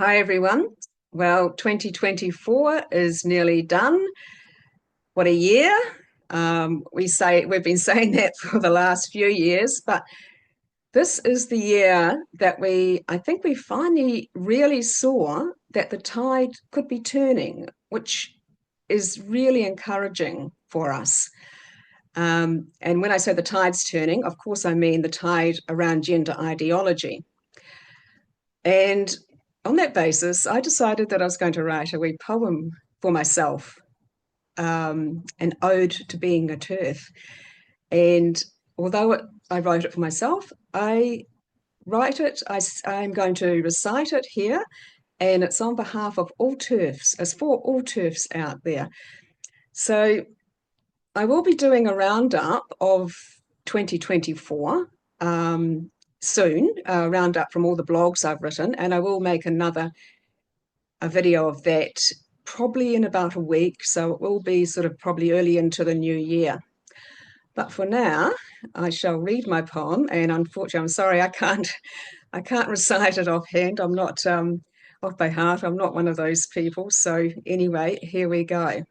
Hi, everyone. Well, 2024 is nearly done. What a year. We've been saying that for the last few years, but this is the year that I think we finally really saw that the tide could be turning, which is really encouraging for us. And when I say the tide's turning, of course, I mean the tide around gender ideology. And on that basis, I decided that I was going to write a wee poem for myself, an ode to being a terf. And I wrote it for myself, I'm going to recite it here, and it's on behalf of all terfs. It's for all terfs out there. So I will be doing a roundup of 2024 soon, a roundup from all the blogs I've written, and I will make a video of that probably in about a week. So it will be sort of probably early into the new year. But for now, I shall read my poem, and unfortunately, I'm sorry I can't recite it offhand. I'm not off by heart. I'm not one of those people. So anyway, here we go.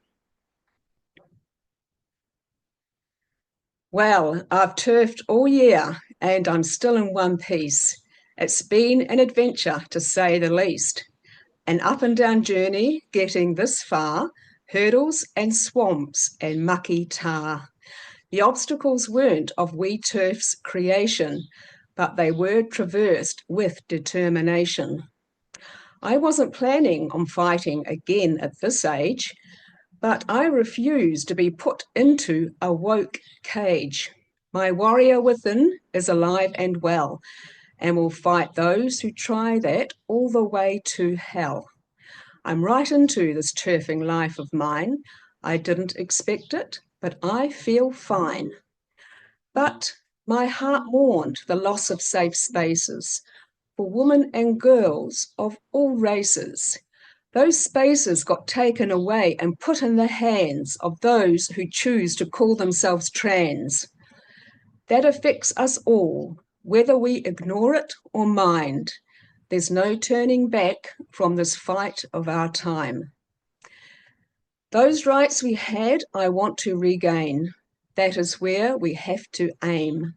Well, I've turfed all year, and I'm still in one piece. It's been an adventure, to say the least. An up and down journey getting this far, hurdles and swamps and mucky tar. The obstacles weren't of we turfs' creation, but they were traversed with determination. I wasn't planning on fighting again at this age, but I refuse to be put into a woke cage. My warrior within is alive and well, and will fight those who try that all the way to hell. I'm right into this turfing life of mine. I didn't expect it, but I feel fine. But my heart mourned the loss of safe spaces for women and girls of all races. Those spaces got taken away and put in the hands of those who choose to call themselves trans. That affects us all, whether we ignore it or mind. There's no turning back from this fight of our time. Those rights we had, I want to regain. That is where we have to aim.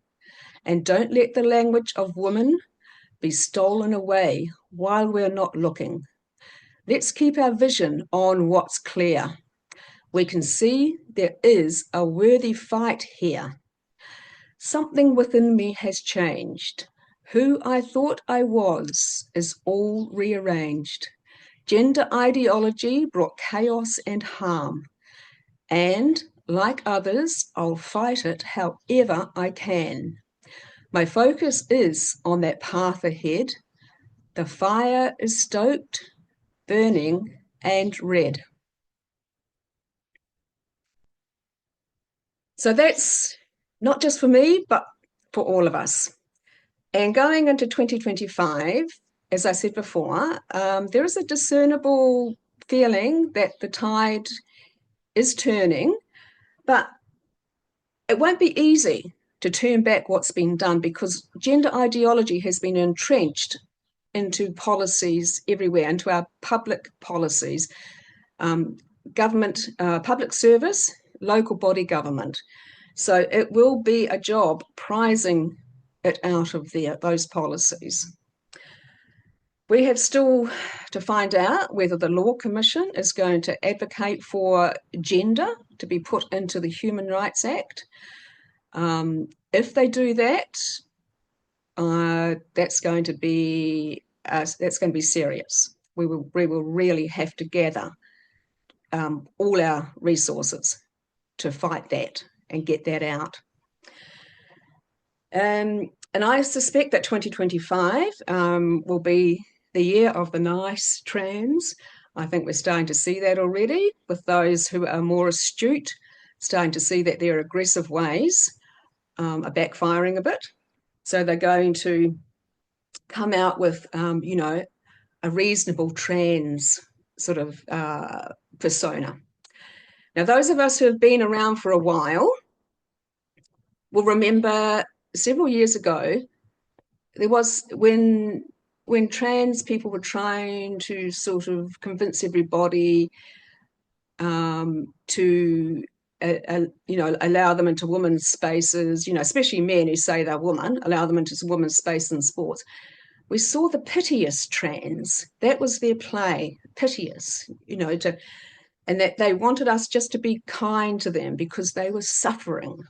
And don't let the language of women be stolen away while we're not looking. Let's keep our vision on what's clear. We can see there is a worthy fight here. Something within me has changed. Who I thought I was is all rearranged. Gender ideology brought chaos and harm. And, like others, I'll fight it however I can. My focus is on that path ahead. The fire is stoked, burning, and red. So that's not just for me, but for all of us. And going into 2025, as I said before, there is a discernible feeling that the tide is turning, but it won't be easy to turn back what's been done because gender ideology has been entrenched into policies everywhere, into our public policies, government, public service, local body government. So it will be a job prizing it out of those policies. We have still to find out whether the Law Commission is going to advocate for gender to be put into the Human Rights Act. If they do that, that's going to be serious. We will really have to gather all our resources to fight that and get that out. And I suspect that 2025 will be the year of the nice trans. I think we're starting to see that already with those who are more astute, starting to see that their aggressive ways are backfiring a bit. So they're going to come out with, a reasonable trans sort of persona. Now, those of us who have been around for a while will remember several years ago, there was when when trans people were trying to sort of convince everybody to allow them into women's spaces, especially men who say they're women, allow them into women's space in sports. We saw the piteous trans. That was their play, piteous, and that they wanted us just to be kind to them because they were suffering.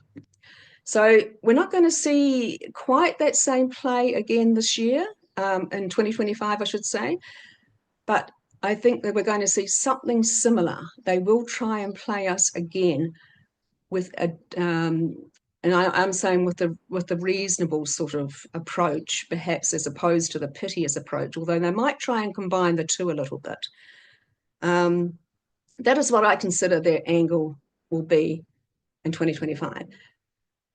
So we're not going to see quite that same play again this year, in 2025, I should say. But I think that we're going to see something similar. They will try and play us again with a, and I'm saying with the reasonable sort of approach, perhaps as opposed to the piteous approach. Although they might try and combine the two a little bit. That is what I consider their angle will be in 2025.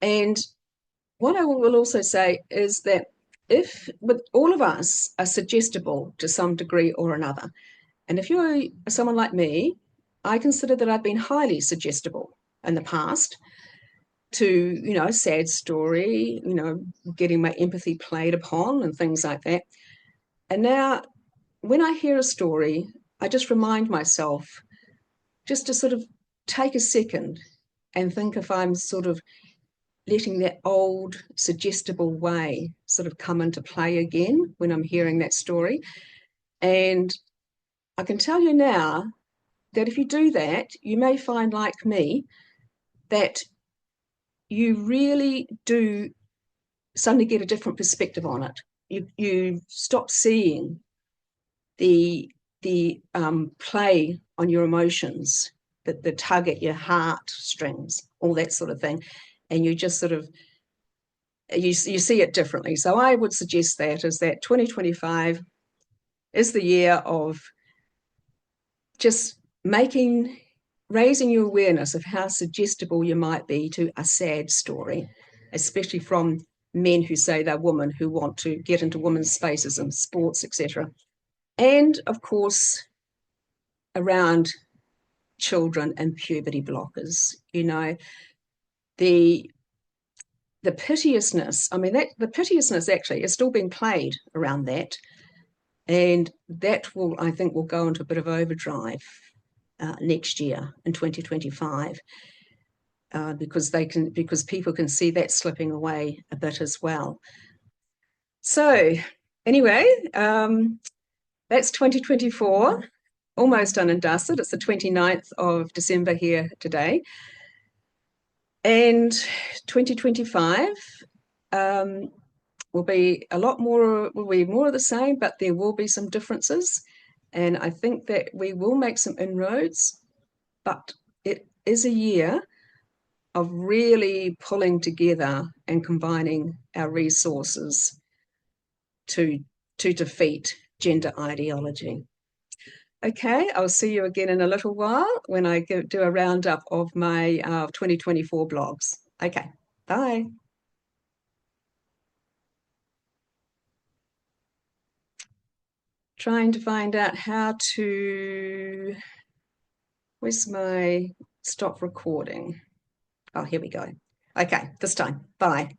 And what I will also say is that if with all of us are suggestible to some degree or another, and if you're someone like me, I consider that I've been highly suggestible in the past to, a sad story, getting my empathy played upon and things like that. And now when I hear a story, I just remind myself just to sort of take a second and think if I'm sort of letting that old suggestible way sort of come into play again when I'm hearing that story. And I can tell you now that if you do that, you may find, like me, that you really do suddenly get a different perspective on it. You stop seeing the play on your emotions, the tug at your heartstrings, all that sort of thing, and you just sort of you see it differently. So I would suggest that 2025 is the year of just raising your awareness of how suggestible you might be to a sad story, especially from men who say they're women who want to get into women's spaces and sports, etc. And of course, around children and puberty blockers, the piteousness. I mean, the piteousness actually is still being played around that, and that I think, will go into a bit of overdrive next year in 2025, because people can see that slipping away a bit as well. So anyway, that's 2024, almost done and dusted. It's the 29th of December here today. And 2025 will be more of the same, but there will be some differences. And I think that we will make some inroads, but it is a year of really pulling together and combining our resources to defeat gender ideology. Okay, I'll see you again in a little while when I do a roundup of my 2024 blogs. Okay, bye. Trying to find out how to... Where's my stop recording? Oh, here we go. Okay, this time. Bye.